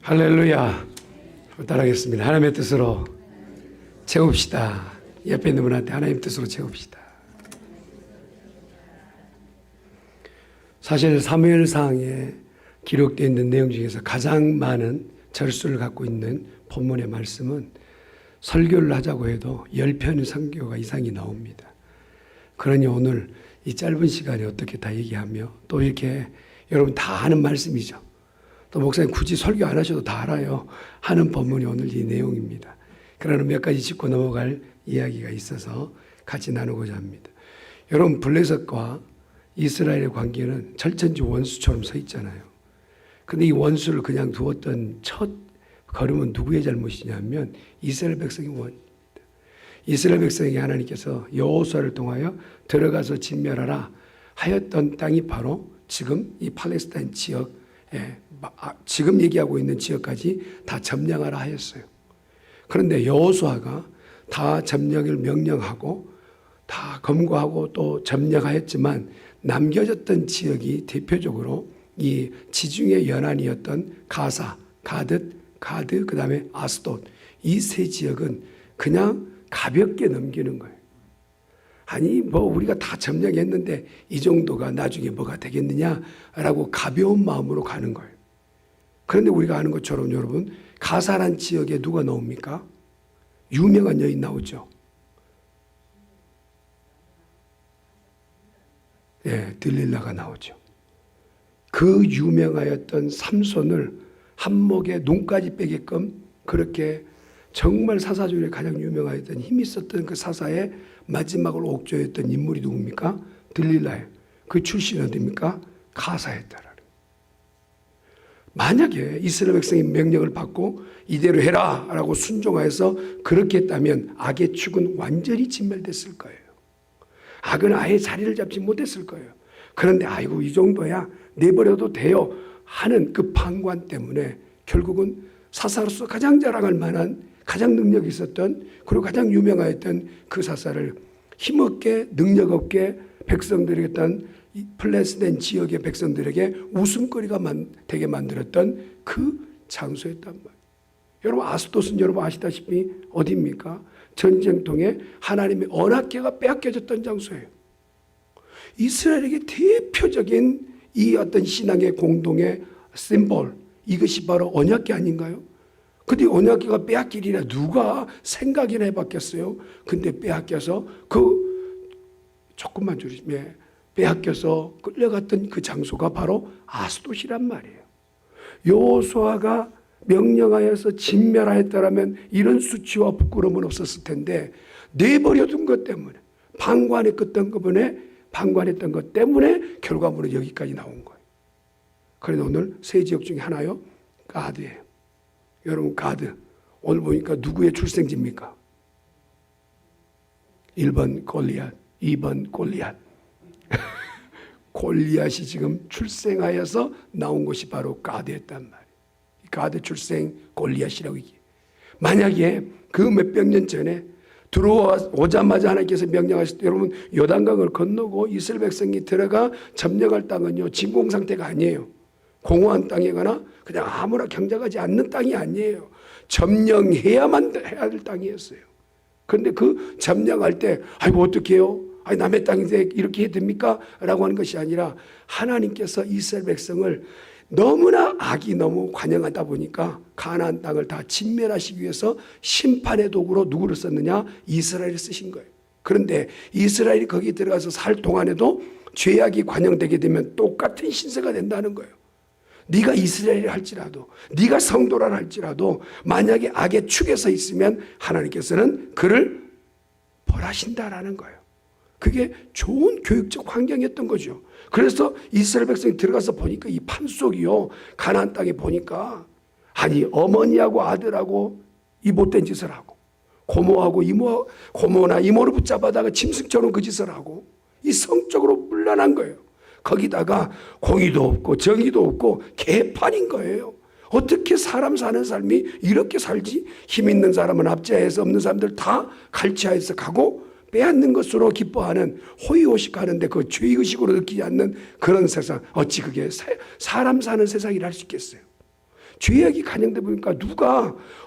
할렐루야. 따라하겠습니다. 하나님의 뜻으로 채웁시다. 옆에 있는 분한테 하나님의 뜻으로 채웁시다. 사실 사무엘상에 기록되어 있는 내용 중에서 가장 많은 절수를 갖고 있는 본문의 말씀은 설교를 하자고 해도 10편의 설교가 이상이 나옵니다. 그러니 오늘 이 짧은 시간에 어떻게 다 얘기하며 또 이렇게 여러분 다 아는 말씀이죠. 또 목사님 굳이 설교 안 하셔도 다 알아요. 하는 본문이 오늘 이 내용입니다. 그러나 몇 가지 짚고 넘어갈 이야기가 있어서 같이 나누고자 합니다. 여러분 블레셋과 이스라엘의 관계는 절천지 원수처럼 서 있잖아요. 근데 이 원수를 그냥 두었던 첫 걸음은 누구의 잘못이냐면 이스라엘 백성의 원입니다. 이스라엘 백성에게 하나님께서 여호수아를 통하여 들어가서 진멸하라 하였던 땅이 바로 지금 이 팔레스타인 지역, 지금 얘기하고 있는 지역까지 다 점령하라 하였어요. 그런데 여호수아가 다 점령을 명령하고 다 검거하고 또 점령하였지만 남겨졌던 지역이 대표적으로 이 지중해 연안이었던 가사, 가드, 그 다음에 아스돗, 이 세 지역은 그냥 가볍게 넘기는 거예요. 아니 뭐 우리가 다 점령했는데 이 정도가 나중에 뭐가 되겠느냐라고 가벼운 마음으로 가는 거예요. 그런데 우리가 아는 것처럼 여러분 가사란 지역에 누가 나옵니까? 유명한 여인 나오죠. 들릴라가 나오죠. 그 유명하였던 삼손을 한목에 눈까지 빼게끔 그렇게 정말 사사 중에 가장 유명하였던 힘이 있었던 그 사사의 마지막으로 옥조였던 인물이 누굽니까? 들릴라예요. 그 출신은 어디입니까? 가사였다라는. 만약에 이스라엘 백성이 명령을 받고 이대로 해라 라고 순종하여서 그렇게 했다면 악의 축은 완전히 진멸됐을 거예요. 악은 아예 자리를 잡지 못했을 거예요. 그런데 아이고 이 정도야 내버려도 돼요 하는 그 판관 때문에 결국은 사사로서 가장 자랑할 만한 가장 능력이 있었던 그리고 가장 유명하였던 그 사사를 힘없게 능력 없게 백성들에게 단 플레스된 지역의 백성들에게 웃음거리가 되게 만들었던 그 장소였단 말이에요. 여러분 아스돗은 여러분 아시다시피 어디입니까? 전쟁통에 하나님의 언약궤가 빼앗겨졌던 장소예요. 이스라엘에게 대표적인 이 어떤 신앙의 공동의 심볼, 이것이 바로 언약궤 아닌가요? 근데 언약궤가 빼앗기리라 누가 생각이나 해봤겠어요? 근데 빼앗겨서 조금만 줄이시면 빼앗겨서 끌려갔던 그 장소가 바로 아스돗이란 말이에요. 여호수아가 명령하여서 진멸하였다라면 이런 수치와 부끄러움은 없었을 텐데 내버려둔 것 때문에 방관했던 것 때문에 결과물은 여기까지 나온 거예요. 그런데 오늘 세 지역 중에 하나요? 가드예요. 여러분 가드 오늘 보니까 누구의 출생지입니까? 1번 골리앗, 2번 골리앗. 골리앗이 지금 출생하여서 나온 것이 바로 가드였단 말이에요. 가드 출생 골리앗이라고 얘기해요. 만약에 그 몇백 년 전에 들어오자마자 하나님께서 명령하실 때 여러분 요단강을 건너고 이스라엘 백성이 들어가 점령할 땅은요 진공 상태가 아니에요. 공허한 땅이거나 그냥 아무나 경작하지 않는 땅이 아니에요. 점령해야만 해야 될 땅이었어요. 그런데 그 점령할 때 아이고 어떻게 해요? 아니 남의 땅인데 이렇게 해야 됩니까? 라고 하는 것이 아니라 하나님께서 이스라엘 백성을 너무나 악이 너무 관영하다 보니까 가나안 땅을 다 진멸하시기 위해서 심판의 도구로 누구를 썼느냐? 이스라엘을 쓰신 거예요. 그런데 이스라엘이 거기 들어가서 살 동안에도 죄악이 관영되게 되면 똑같은 신세가 된다는 거예요. 네가 이스라엘이 할지라도 네가 성도라 할지라도 만약에 악의 축에 서 있으면 하나님께서는 그를 벌하신다라는 거예요. 그게 좋은 교육적 환경이었던 거죠. 그래서 이스라엘 백성이 들어가서 보니까 이 판속이요 가나안 땅에 보니까 아니 어머니하고 아들하고 이 못된 짓을 하고 고모하고 고모나 이모를 붙잡아다가 짐승처럼 그 짓을 하고 이 성적으로 문란한 거예요. 거기다가 공의도 없고 정의도 없고 개판인 거예요. 어떻게 사람 사는 삶이 이렇게 살지? 힘 있는 사람은 압제해서 없는 사람들 다 갈취하여서 가고 빼앗는 것으로 기뻐하는 호의호식하는데 그 죄의식으로 느끼지 않는 그런 세상 어찌 그게 사람 사는 세상이라 할 수 있겠어요? 죄악이 간영돼 보니까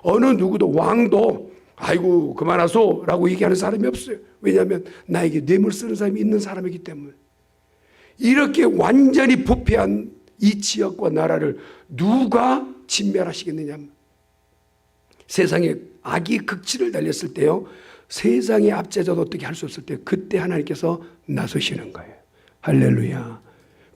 어느 누구도 왕도 아이고 그만하소 라고 얘기하는 사람이 없어요. 왜냐하면 나에게 뇌물 쓰는 사람이 있는 사람이기 때문에. 이렇게 완전히 부패한 이 지역과 나라를 누가 진멸하시겠느냐. 세상에 악이 극치를 달렸을 때요, 세상의 압제자도 어떻게 할 수 없을 때 그때 하나님께서 나서시는 거예요. 할렐루야.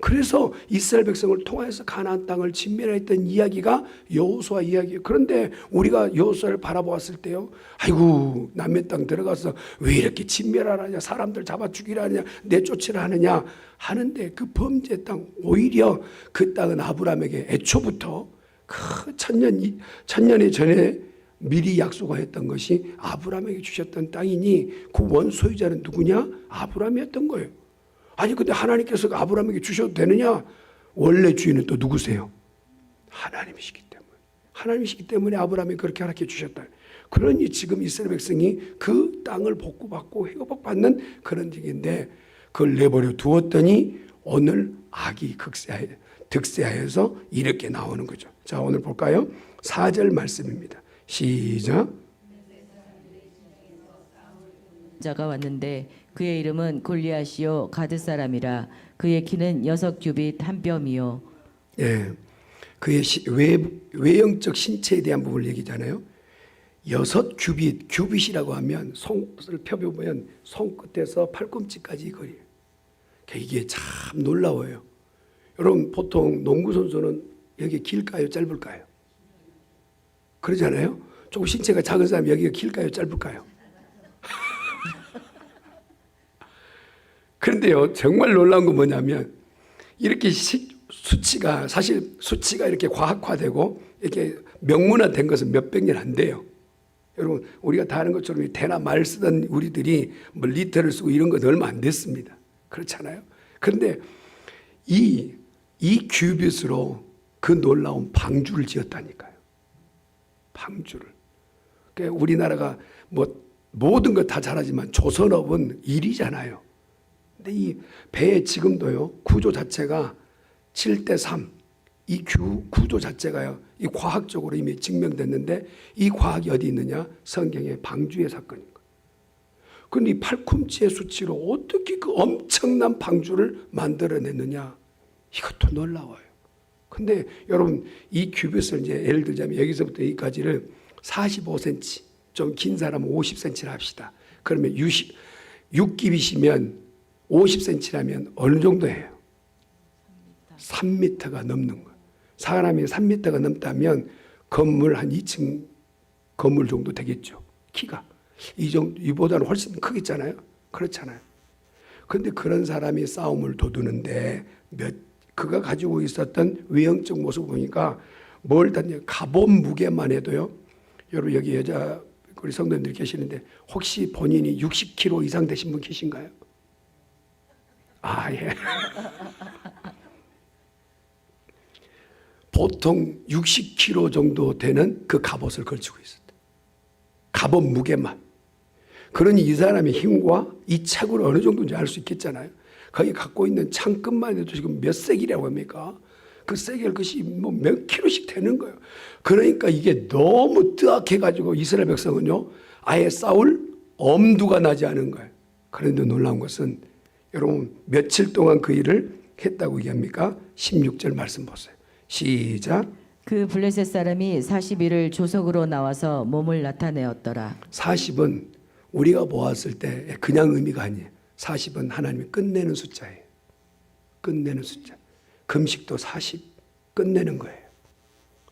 그래서 이스라엘 백성을 통해서 가나안 땅을 진멸했던 이야기가 여호수아 이야기예요. 그런데 우리가 여호수아를 바라보았을 때요, 아이고 남의 땅 들어가서 왜 이렇게 진멸하느냐, 사람들 잡아 죽이라 하느냐, 내쫓으라 하느냐 하는데, 그 범죄 땅, 오히려 그 땅은 아브라함에게 애초부터 그 천년이 전에 미리 약속하였던 것이 아브라함에게 주셨던 땅이니 그 원소유자는 누구냐? 아브라함이었던 거예요. 아니 근데 하나님께서 아브라함에게 주셔도 되느냐? 원래 주인은 또 누구세요? 하나님이시기 때문에. 하나님이시기 때문에 아브라함이 그렇게 허락해 주셨다. 그러니 지금 이스라엘 백성이 그 땅을 복구받고 회복받는 그런 얘기인데, 그걸 내버려 두었더니 오늘 악이 득세하여서 이렇게 나오는 거죠. 자, 오늘 볼까요? 4절 말씀입니다. 시작. 자가 왔는데 그의 이름은 골리앗이요 가드 사람이라. 그의 키는 6규빗 한 뼘이요. 예, 그의 외형적 신체에 대한 부분을 얘기잖아요. 6규빗, 규빗이라고 하면 손을 펴보면 손끝에서 팔꿈치까지 거리예요. 이게 참 놀라워요. 여러분 보통 농구 선수는 여기 길까요, 짧을까요? 그러잖아요. 조금 신체가 작은 사람이 여기가 길까요, 짧을까요? 그런데요, 정말 놀라운 건 뭐냐면, 이렇게 수치가, 사실 수치가 이렇게 과학화되고 이렇게 명문화된 것은 몇백 년 안 돼요. 여러분, 우리가 다 아는 것처럼 대나 말 쓰던 우리들이 뭐 리터를 쓰고 이런 건 얼마 안 됐습니다. 그렇잖아요. 그런데 이 규빗으로 그 놀라운 방주를 지었다니까요. 방주를. 그러니까 우리나라가 뭐 모든 것 다 잘하지만 조선업은 일이잖아요. 근데 이 배 지금도요, 구조 자체가 7:3, 이 구조 자체가요, 이 과학적으로 이미 증명됐는데, 이 과학이 어디 있느냐? 성경의 방주의 사건인 거예요. 그런데 이 팔꿈치의 수치로 어떻게 그 엄청난 방주를 만들어냈느냐? 이것도 놀라워요. 근데 여러분, 이 규빗을 이제 예를 들자면 여기서부터 여기까지를 45cm, 좀 긴 사람은 50cm를 합시다. 그러면 6규빗이면 50cm라면 어느 정도예요? 3m가 넘는 거예요. 사람이 3m가 넘다면 건물 한 2층 건물 정도 되겠죠. 키가. 이보다는 훨씬 크겠잖아요. 그렇잖아요. 그런데 그런 사람이 싸움을 도두는데 그가 가지고 있었던 외형적 모습을 보니까 뭘 닿냐, 갑옷 무게만 해도요. 여러분 여기 여자 우리 성도님들 계시는데 혹시 본인이 60kg 이상 되신 분 계신가요? 아, 예. 보통 60kg 정도 되는 그 갑옷을 걸치고 있었다. 갑옷 무게만. 그러니 이 사람의 힘과 이 착으로 어느 정도인지 알 수 있겠잖아요. 거기 갖고 있는 창끝만 해도 지금 몇 세기라고 합니까? 그 세겔 것이 뭐 몇 킬로씩 되는 거예요. 그러니까 이게 너무 뜨악해가지고 이스라엘 백성은요, 아예 싸울 엄두가 나지 않은 거예요. 그런데 놀라운 것은 여러분 며칠 동안 그 일을 했다고 얘기합니까? 16절 말씀 보세요. 시작. 그 블레셋 사람이 40일을 조석으로 나와서 몸을 나타내었더라. 40은 우리가 보았을 때 그냥 의미가 아니에요. 40은 하나님이 끝내는 숫자예요. 끝내는 숫자. 금식도 40 끝내는 거예요.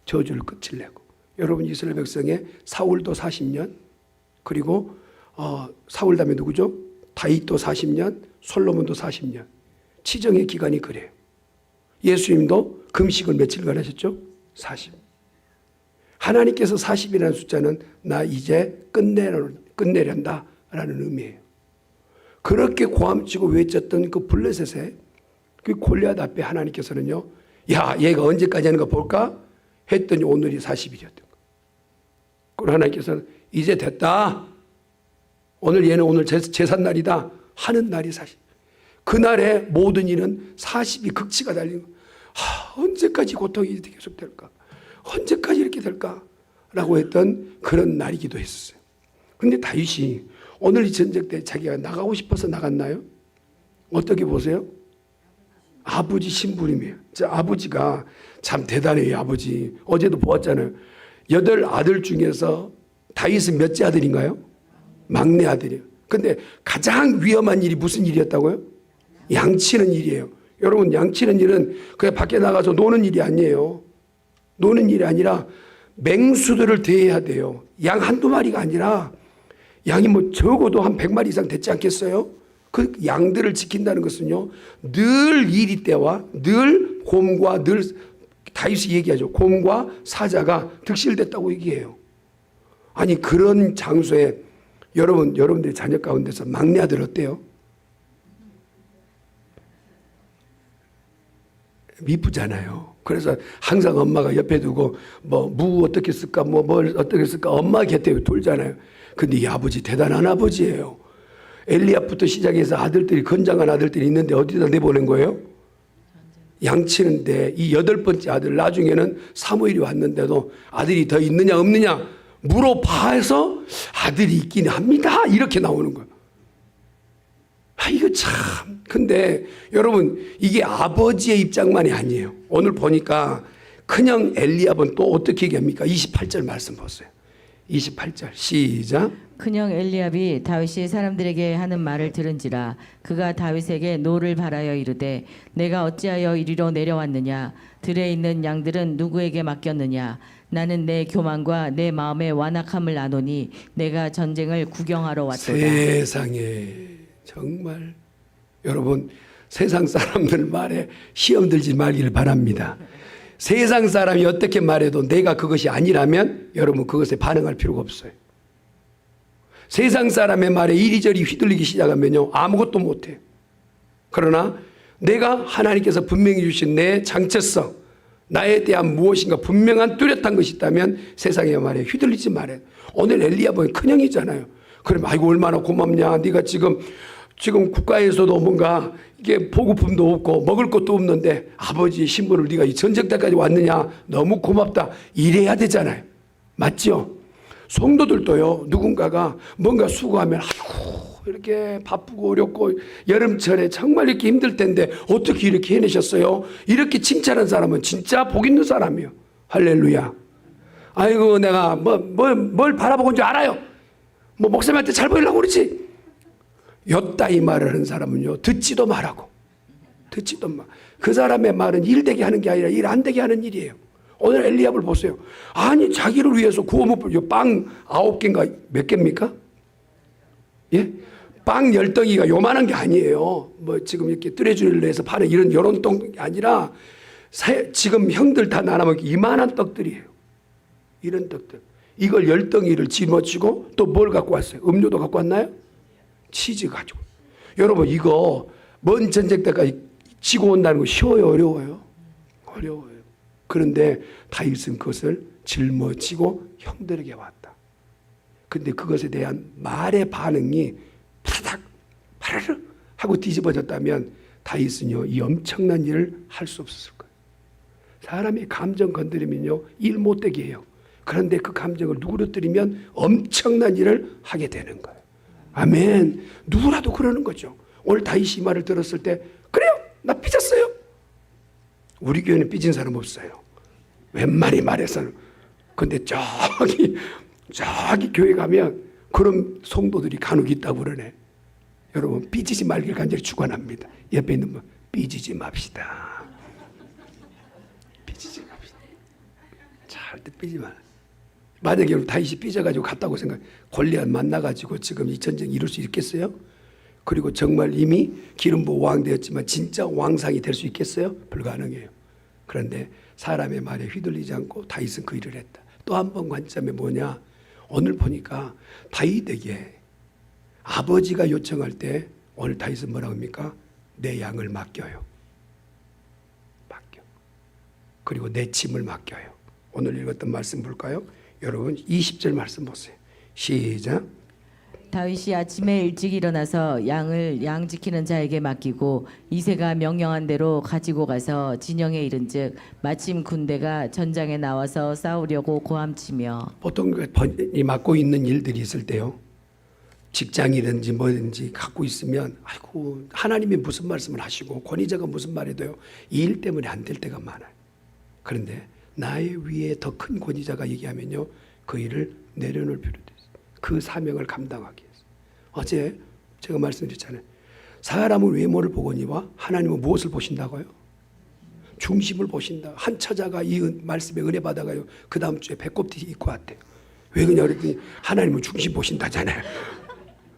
저주를 끝을 내고. 여러분 이스라엘 백성의 사울도 40년, 그리고 사울 다음에 누구죠? 다윗도 40년, 솔로몬도 40년. 치정의 기간이 그래요. 예수님도 금식을 며칠간 하셨죠? 40. 하나님께서 40이라는 숫자는 나 이제 끝내련다 라는 의미예요. 그렇게 고함치고 외쳤던 그 블레셋의 그 골리앗 앞에 하나님께서는요, 야 얘가 언제까지 하는 거 볼까? 했더니 오늘이 40일이었던 거예요. 그리고 하나님께서는 이제 됐다. 얘는 오늘 제삿날이다 하는 날이 40. 그날의 모든 일은 40이 극치가 달린 거예요. 언제까지 고통이 계속될까? 언제까지 이렇게 될까라고 했던 그런 날이기도 했었어요. 근데 다윗이 오늘 이 전쟁 때 자기가 나가고 싶어서 나갔나요? 어떻게 보세요? 아버지 심부름이에요. 저 아버지가 참 대단해요. 아버지 어제도 보았잖아요. 8아들 중에서 다윗은 몇째 아들인가요? 막내 아들이에요. 근데 가장 위험한 일이 무슨 일이었다고요? 양치는 일이에요. 여러분, 양치는 일은 그냥 밖에 나가서 노는 일이 아니에요. 노는 일이 아니라 맹수들을 대해야 돼요. 양 한두 마리가 아니라 양이 뭐 적어도 한 100마리 이상 됐지 않겠어요? 그 양들을 지킨다는 것은요, 늘 이리 때와 늘 곰과 늘 다윗이 얘기하죠. 곰과 사자가 득실됐다고 얘기해요. 아니 그런 장소에 여러분들의 자녀 가운데서 막내 아들 어때요? 미쁘잖아요. 그래서 항상 엄마가 옆에 두고 무 어떻게 쓸까 뭘 어떻게 쓸까 엄마 곁에 돌잖아요. 근데 이 아버지 대단한 아버지예요. 엘리압부터 시작해서 아들들이 건장한 아들들이 있는데 어디다 내보낸 거예요? 양치는데 이 8번째 아들 나중에는 사무엘이 왔는데도 아들이 더 있느냐 없느냐 물어봐서 아들이 있긴 합니다. 이렇게 나오는 거예요. 이거 참. 근데 여러분 이게 아버지의 입장만이 아니에요. 오늘 보니까 큰형 엘리압은 또 어떻게 얘기합니까? 28절 말씀 보세요. 28절 시작. 큰형 엘리압이 다윗이 사람들에게 하는 말을 들은지라 그가 다윗에게 노를 바라여 이르되 내가 어찌하여 이리로 내려왔느냐 들에 있는 양들은 누구에게 맡겼느냐 나는 내 교만과 내 마음의 완악함을 아노니 내가 전쟁을 구경하러 왔도다. 세상에 정말 여러분 세상 사람들 말에 시험 들지 말기를 바랍니다. 세상 사람이 어떻게 말해도 내가 그것이 아니라면 여러분 그것에 반응할 필요가 없어요. 세상 사람의 말에 이리저리 휘둘리기 시작하면요 아무것도 못해요. 그러나 내가 하나님께서 분명히 주신 내 정체성, 나에 대한 무엇인가 분명한 뚜렷한 것이 있다면 세상의 말에 휘둘리지 말아요. 오늘 엘리야보의 큰형이잖아요. 그럼 아이고 얼마나 고맙냐. 네가 지금 국가에서도 뭔가 이게 보급품도 없고 먹을 것도 없는데 아버지의 신분을 네가 이 전쟁 때까지 왔느냐. 너무 고맙다. 이래야 되잖아요. 맞죠? 성도들도요. 누군가가 뭔가 수고하면 아이고 이렇게 바쁘고 어렵고 여름철에 정말 이렇게 힘들 텐데 어떻게 이렇게 해내셨어요? 이렇게 칭찬한 사람은 진짜 복 있는 사람이에요. 할렐루야. 아이고 내가 뭘 바라보고 온 줄 알아요. 목사님한테 잘 보이려고 그러지. 엿다 이 말을 하는 사람은요 듣지도 말하고 듣지도 마. 그 사람의 말은 일되게 하는 게 아니라 일 안 되게 하는 일이에요. 오늘 엘리압을 보세요. 아니 자기를 위해서 구워 먹을 빵 9개인가 몇 개입니까? 예? 빵 10덩이가 요만한 게 아니에요. 지금 이렇게 뚜레쥬를 내서 파는 이런 떡이 아니라 지금 형들 다 나눠 먹기 이만한 떡들이에요. 이런 떡들. 이걸 10덩이를 짊어지고 또 뭘 갖고 왔어요? 음료도 갖고 왔나요? 치즈 가지고. 여러분 이거 먼 전쟁 때까지 지고 온다는 거 쉬워요? 어려워요? 어려워요. 그런데 다윗은 그것을 짊어지고 형들에게 왔다. 근데 그것에 대한 말의 반응이 파닥 파르르 하고 뒤집어졌다면 다윗은요 이 엄청난 일을 할 수 없었을 거예요. 사람이 감정 건드리면요 일 못되게 해요. 그런데 그 감정을 누그러뜨리면 엄청난 일을 하게 되는 거예요. 아멘. 누구라도 그러는 거죠. 오늘 다윗이 이 말을 들었을 때 그래요 나 삐졌어요. 우리 교회는 삐진 사람 없어요. 웬만히 말해서는. 근데 저기 교회 가면 그런 성도들이 간혹 있다고 그러네. 여러분 삐지지 말길 간절히 축원합니다. 옆에 있는 분 삐지지 맙시다. 삐지지 맙시다. 절대 삐지 마. 만약에 여러분 다윗이 삐져가지고 갔다고 생각, 골리앗 만나가지고 지금 이 전쟁 이룰 수 있겠어요? 그리고 정말 이미 기름 부어 왕 되었지만 진짜 왕상이 될 수 있겠어요? 불가능해요. 그런데 사람의 말에 휘둘리지 않고 다윗은 그 일을 했다. 또 한 번 관점이 뭐냐? 오늘 보니까 다윗에게 아버지가 요청할 때 오늘 다윗은 뭐라고 합니까? 내 양을 맡겨요. 맡겨. 그리고 내 짐을 맡겨요. 오늘 읽었던 말씀 볼까요? 여러분 20절 말씀 보세요. 시작. 다윗이 아침에 일찍 일어나서 양을 양 지키는 자에게 맡기고 이새가 명령한 대로 가지고 가서 진영에 이른즉 마침 군대가 전장에 나와서 싸우려고 고함치며. 보통 이 맡고 있는 일들이 있을 때요, 직장이든지 뭐든지 갖고 있으면 아이고 하나님이 무슨 말씀을 하시고 권위자가 무슨 말해도요 이 일 때문에 안 될 때가 많아요. 그런데 나의 위에 더 큰 권위자가 얘기하면요 그 일을 내려놓을 필요도 있어요. 그 사명을 감당하기 위해서. 어제 제가 말씀드렸잖아요. 사람은 외모를 보거니와 하나님은 무엇을 보신다고요? 중심을 보신다. 한 처자가 이 말씀에 은혜 받아가요 그 다음 주에 배꼽티 입고 왔대요. 왜 그러냐 그랬더니 하나님은 중심 보신다잖아요.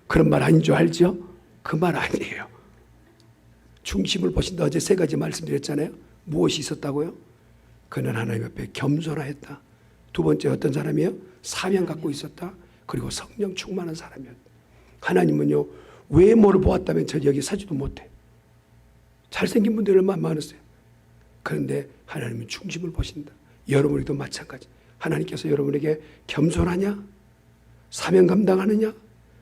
그런 말 아닌 줄 알죠? 그 말 아니에요. 중심을 보신다. 어제 세 가지 말씀드렸잖아요. 무엇이 있었다고요? 그는 하나님 앞에 겸손하였다. 두 번째 어떤 사람이에요? 사명 갖고 있었다. 그리고 성령 충만한 사람이었다. 하나님은요 외모를 보았다면 저 여기 서지도 못해. 잘생긴 분들 얼마나 많으세요. 그런데 하나님은 중심을 보신다. 여러분에게도 마찬가지. 하나님께서 여러분에게 겸손하냐? 사명 감당하느냐?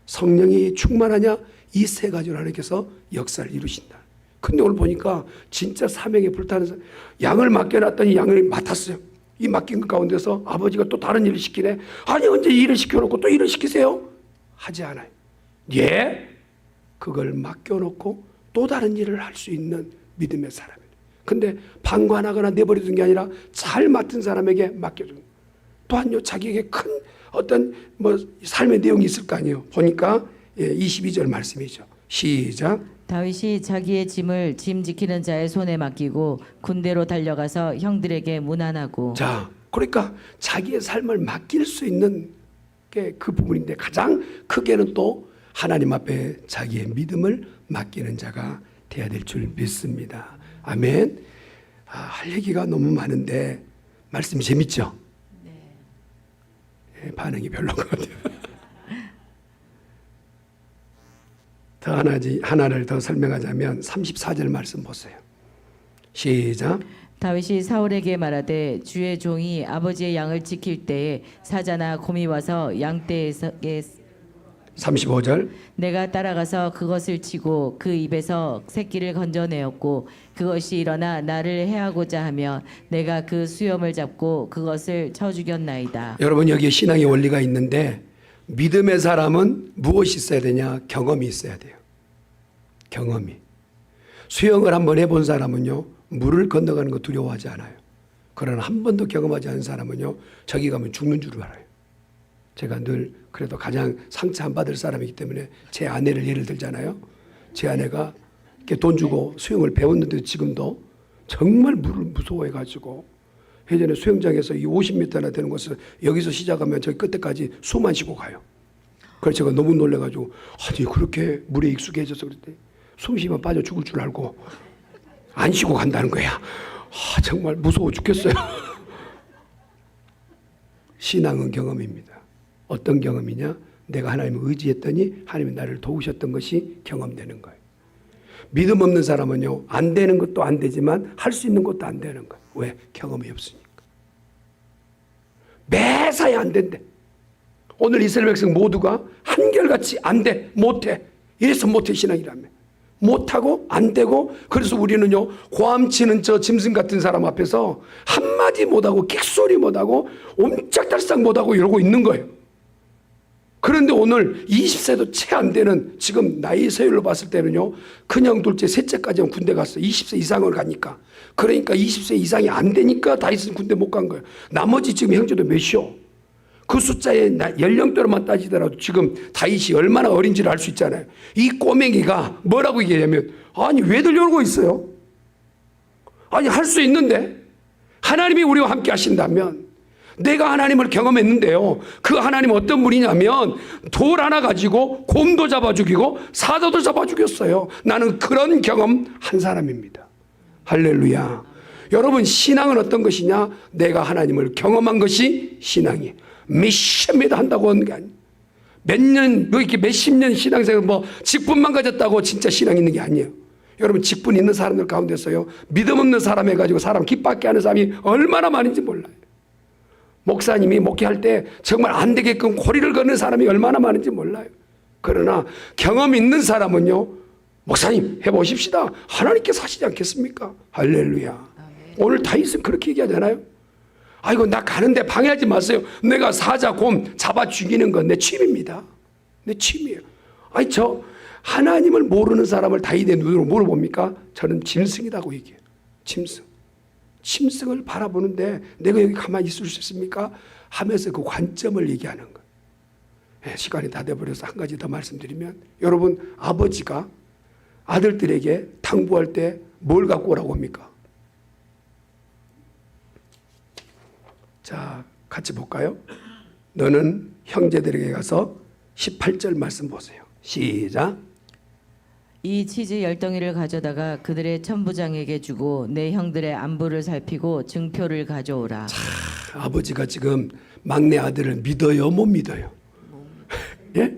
성령이 충만하냐? 이 세 가지로 하나님께서 역사를 이루신다. 근데 오늘 보니까 진짜 사명에 불타는 사람, 양을 맡겨놨더니 양을 맡았어요. 이 맡긴 것 가운데서 아버지가 또 다른 일을 시키네. 아니 언제 일을 시켜놓고 또 일을 시키세요? 하지 않아요. 예? 그걸 맡겨놓고 또 다른 일을 할 수 있는 믿음의 사람이에요. 근데 방관하거나 내버려둔 게 아니라 잘 맡은 사람에게 맡겨준 거예요. 또한요 자기에게 큰 어떤 삶의 내용이 있을 거 아니에요. 보니까 22절 말씀이죠. 시작. 다윗이 자기의 짐을 짐 지키는 자의 손에 맡기고 군대로 달려가서 형들에게 문안하고. 자, 그러니까 자기의 삶을 맡길 수 있는 게 그 부분인데 가장 크게는 또 하나님 앞에 자기의 믿음을 맡기는 자가 돼야 될 줄 믿습니다. 아멘. 할 얘기가 너무 많은데 말씀 재밌죠? 네. 반응이 별로인 것 같아요. 더 하나를 더 설명하자면 34절 말씀 보세요. 시작. 다윗이 사울에게 말하되 주의 종이 아버지의 양을 지킬 때에 사자나 곰이 와서 양떼에 35절. 내가 따라가서 그것을 치고 그 입에서 새끼를 건져내었고 그것이 일어나 나를 해하고자 하며 내가 그 수염을 잡고 그것을 쳐 죽였나이다. 여러분 여기에 신앙의 원리가 있는데 믿음의 사람은 무엇이 있어야 되냐? 경험이 있어야 돼요. 경험이. 수영을 한번 해본 사람은요 물을 건너가는 거 두려워하지 않아요. 그러나 한 번도 경험하지 않은 사람은요 저기 가면 죽는 줄 알아요. 제가 늘 그래도 가장 상처 안 받을 사람이기 때문에 제 아내를 예를 들잖아요. 제 아내가 이렇게 돈 주고 수영을 배웠는데 지금도 정말 물을 무서워해가지고 예전에 수영장에서 이 50m나 되는 것을 여기서 시작하면 저기 끝에까지 숨만 쉬고 가요. 그래서 제가 너무 놀래가지고 아니 그렇게 물에 익숙해져서 그랬더니 숨 쉬면 빠져 죽을 줄 알고 안 쉬고 간다는 거야. 정말 무서워 죽겠어요. 신앙은 경험입니다. 어떤 경험이냐? 내가 하나님을 의지했더니 하나님이 나를 도우셨던 것이 경험되는 거예요. 믿음 없는 사람은요 안 되는 것도 안 되지만 할 수 있는 것도 안 되는 거예요. 왜? 경험이 없으니까. 매사에 안 된대. 오늘 이스라엘 백성 모두가 한결같이 안 돼, 못해. 이래서 못해 신앙이라며. 못하고 안 되고 그래서 우리는요 고함치는 저 짐승 같은 사람 앞에서 한마디 못하고 끽소리 못하고 옴짝달싹 못하고 이러고 있는 거예요. 그런데 오늘 20세도 채 안 되는 지금 나이 서열로 봤을 때는요 그냥 둘째 셋째까지는 군대 갔어. 20세 이상을 가니까. 그러니까 20세 이상이 안 되니까 다윗은 군대 못 간 거예요. 나머지 지금 형제도 몇이요? 그 숫자의 연령대로만 따지더라도 지금 다윗이 얼마나 어린지를 알 수 있잖아요. 이 꼬맹이가 뭐라고 얘기하냐면 아니 왜들 이러고 있어요? 아니 할 수 있는데 하나님이 우리와 함께 하신다면 내가 하나님을 경험했는데요. 그 하나님 어떤 분이냐면 돌 하나 가지고 곰도 잡아 죽이고 사자도 잡아 죽였어요. 나는 그런 경험 한 사람입니다. 할렐루야. 여러분 신앙은 어떤 것이냐? 내가 하나님을 경험한 것이 신앙이에요. 몇십몇 한다고 하는 게 아니에요. 몇 년, 뭐 이렇게 몇십 년 신앙생활 뭐 직분만 가졌다고 진짜 신앙 있는 게 아니에요. 여러분 직분 있는 사람들 가운데서요 믿음 없는 사람 해가지고 사람 기쁘게 하는 사람이 얼마나 많은지 몰라요. 목사님이 목회할 때 정말 안 되게끔 고리를 걷는 사람이 얼마나 많은지 몰라요. 그러나 경험 있는 사람은요, 목사님 해보십시다. 하나님께서 하시지 않겠습니까? 할렐루야. 오늘 다윗은 그렇게 얘기하잖아요. 아이고 나 가는데 방해하지 마세요. 내가 사자 곰 잡아 죽이는 건 내 취미입니다. 내 취미예요. 아니 저 하나님을 모르는 사람을 다윗의 눈으로 물어봅니까? 저는 짐승이라고 얘기해요. 짐승. 짐승을 바라보는데 내가 여기 가만히 있을 수 있습니까? 하면서 그 관점을 얘기하는 거예요. 네, 시간이 다 돼버려서 한 가지 더 말씀드리면, 여러분 아버지가 아들들에게 당부할 때 뭘 갖고 오라고 합니까? 자, 같이 볼까요? 너는 형제들에게 가서 18절 말씀 보세요. 시작. 이 치즈 10덩이를 가져다가 그들의 천부장에게 주고 내 형들의 안부를 살피고 증표를 가져오라. 아버지가 지금 막내 아들을 믿어요, 못 믿어요? 예?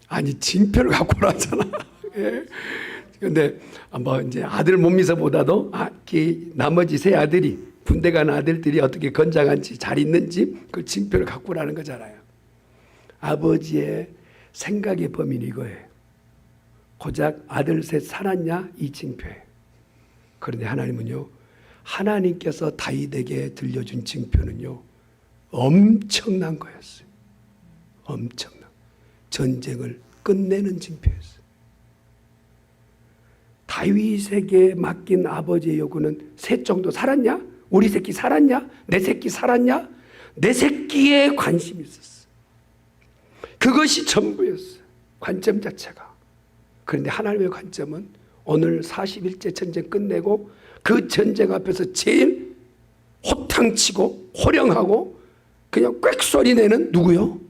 아니 징표를 갖고 오라잖아. 예? 근데 뭐 이제 아들 못 믿어보다도 나머지 세 아들이, 군대 간 아들들이 어떻게 건장한지 잘 있는지 그 징표를 갖고 오라는 거잖아요. 아버지의 생각의 범위는 이거예요. 고작 아들 셋 살았냐? 이 징표예요. 그런데 하나님은요, 하나님께서 다윗에게 들려준 징표는요 엄청난 거였어요. 엄청난 전쟁을 끝내는 징표였어요. 다윗에게 맡긴 아버지의 요구는 셋 정도 살았냐? 우리 새끼 살았냐? 내 새끼 살았냐? 내 새끼에 관심이 있었어요. 그것이 전부였어요. 관점 자체가. 그런데 하나님의 관점은 오늘 41제 전쟁 끝내고 그 전쟁 앞에서 제일 호탕치고 호령하고 그냥 꽥소리 내는 누구요?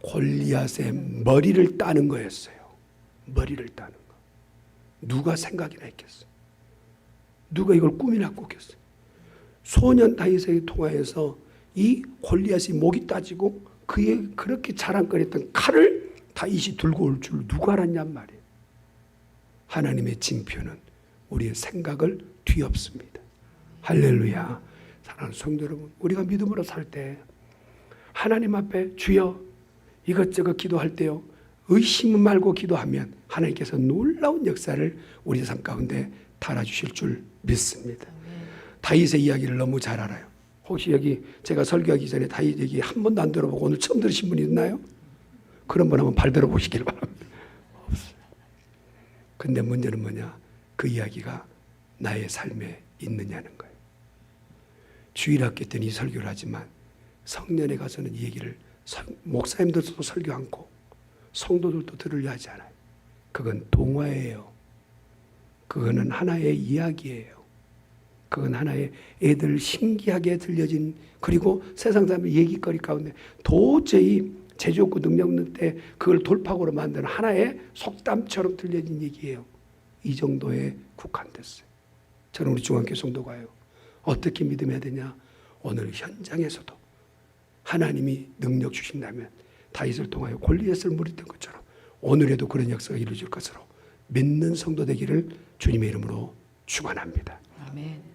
골리앗의 머리를 따는 거였어요. 머리를 따는 거. 누가 생각이나 했겠어요? 누가 이걸 꿈이나 꿨겠어요? 소년 다윗에게 통하여서 이 골리앗이 목이 따지고 그의 그렇게 자랑거렸던 칼을 다윗이 들고 올 줄 누가 알았냔 말이에요. 하나님의 징표는 우리의 생각을 뒤엎습니다. 할렐루야. 사랑하는 성도 여러분, 우리가 믿음으로 살 때 하나님 앞에 주여 이것저것 기도할 때요, 의심 말고 기도하면 하나님께서 놀라운 역사를 우리 삶 가운데 달아주실 줄 믿습니다. 다윗의 이야기를 너무 잘 알아요. 혹시 여기 제가 설교하기 전에 다윗 얘기 한 번도 안 들어보고 오늘 처음 들으신 분이 있나요? 그런 분 한번 발 들어보시길 바랍니다. 없어요. 근데 문제는 뭐냐? 그 이야기가 나의 삶에 있느냐는 거예요. 주일학교 때는 이 설교를 하지만 성년에 가서는 이 얘기를 목사님들도 설교 않고 성도들도 들으려 하지 않아요. 그건 동화예요. 그거는 하나의 이야기예요. 그건 하나의 애들 신기하게 들려진, 그리고 세상 사람의 얘기거리 가운데 도저히 제주옥구 능력는 때 그걸 돌파구로 만드는 하나의 속담처럼 들려진 얘기예요. 이 정도에 국한됐어요. 저는 우리 중앙교 성도가요, 어떻게 믿음해야 되냐? 오늘 현장에서도 하나님이 능력 주신다면 다윗을 통하여 골리앗을 무찌른 것처럼 오늘에도 그런 역사가 이루어질 것으로 믿는 성도 되기를 주님의 이름으로 축원합니다. 아멘.